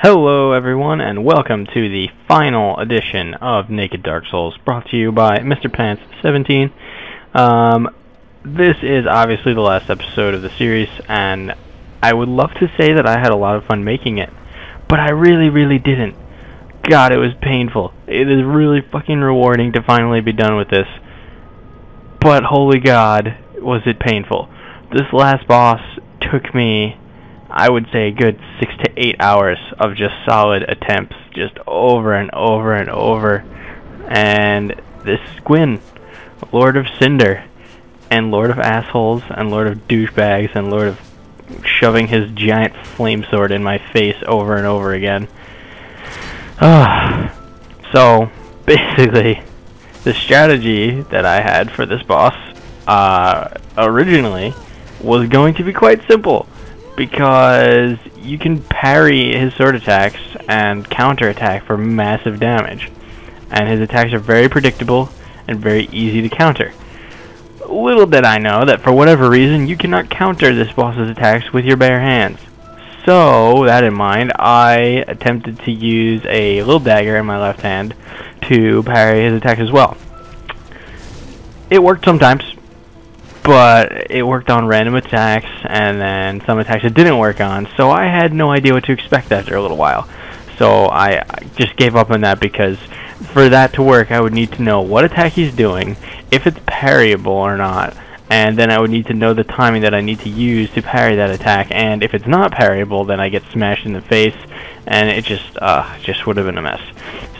Hello everyone, and welcome to the final edition of Naked Dark Souls, brought to you by Mr. Pants 17. This is obviously the last episode of the series, and I would love to say that I had a lot of fun making it, but I really didn't. God, it was painful. It is really fucking rewarding to finally be done with this, but holy God, was it painful. This last boss took me, I would say, a good 6 to 8 hours of just solid attempts, just over and over and over. And this is Gwyn, Lord of Cinder, and Lord of Assholes, and Lord of Douchebags, and Lord of shoving his giant flame sword in my face over and over again. So, basically, the strategy that I had for this boss, originally, was going to be quite simple. Because you can parry his sword attacks and counterattack for massive damage. And his attacks are very predictable and very easy to counter. Little did I know that for whatever reason you cannot counter this boss's attacks with your bare hands. So, that in mind, I attempted to use a little dagger in my left hand to parry his attacks as well. It worked sometimes, but it worked on random attacks, and then some attacks it didn't work on, so I had no idea what to expect after a little while. So I just gave up on that, because for that to work I would need to know what attack he's doing, if it's parryable or not, and then I would need to know the timing that I need to use to parry that attack, and if it's not parryable then I get smashed in the face, and it just would have been a mess.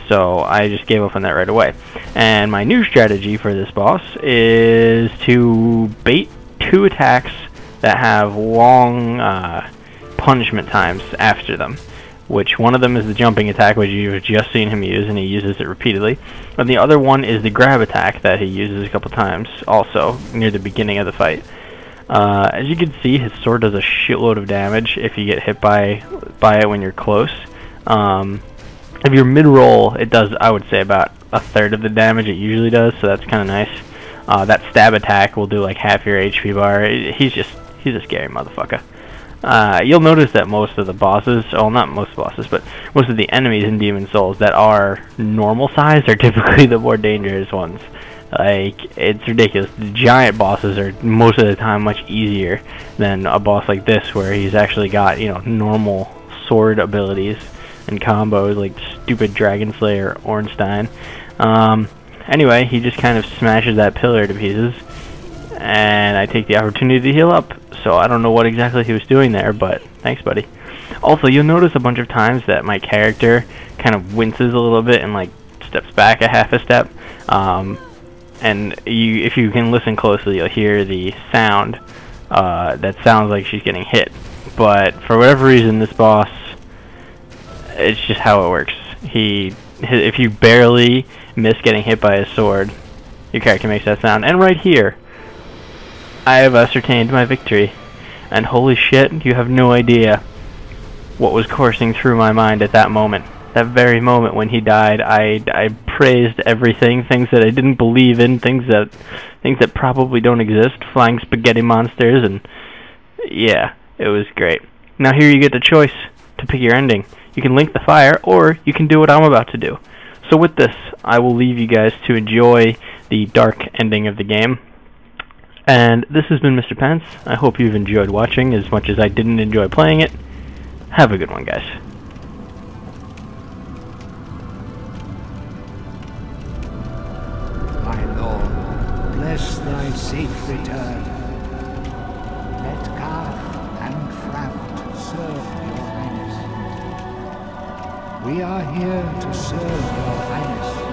So I just gave up on that right away. And my new strategy for this boss is to bait two attacks that have long punishment times after them. Which one of them is the jumping attack, which you've just seen him use, and he uses it repeatedly. And the other one is the grab attack that he uses a couple times, also near the beginning of the fight. As you can see, his sword does a shitload of damage if you get hit by it when you're close. If you're mid-roll, it does, I would say, about a third of the damage it usually does, so that's kind of nice. That stab attack will do like half your HP bar. He's a scary motherfucker. You'll notice that most of the bosses, well, not most bosses, but most of the enemies in Demon Souls that are normal size are typically the more dangerous ones. Like, it's ridiculous. The giant bosses are most of the time much easier than a boss like this, where he's actually got, you know, normal sword abilities and combos like stupid Dragon Slayer Ornstein. Anyway, he just kind of smashes that pillar to pieces, and I take the opportunity to heal up. So I don't know what exactly he was doing there, but thanks, buddy. Also, you'll notice a bunch of times that my character kind of winces a little bit and like steps back a half a step. And if you can listen closely, you'll hear the sound that sounds like she's getting hit. But for whatever reason, this boss, it's just how it works. If you barely miss getting hit by his sword, your character makes that sound. And right here, I have ascertained my victory. And holy shit, you have no idea what was coursing through my mind at that moment. That very moment when he died, I praised everything, things that I didn't believe in, things that probably don't exist, flying spaghetti monsters, and yeah, it was great. Now here you get the choice to pick your ending. You can link the fire, or you can do what I'm about to do. So with this, I will leave you guys to enjoy the dark ending of the game. And this has been Mr. Pence. I hope you've enjoyed watching as much as I didn't enjoy playing it. Have a good one, guys. My lord, bless thy safe return. Let Garth and Fraft serve your highness. We are here to serve your highness.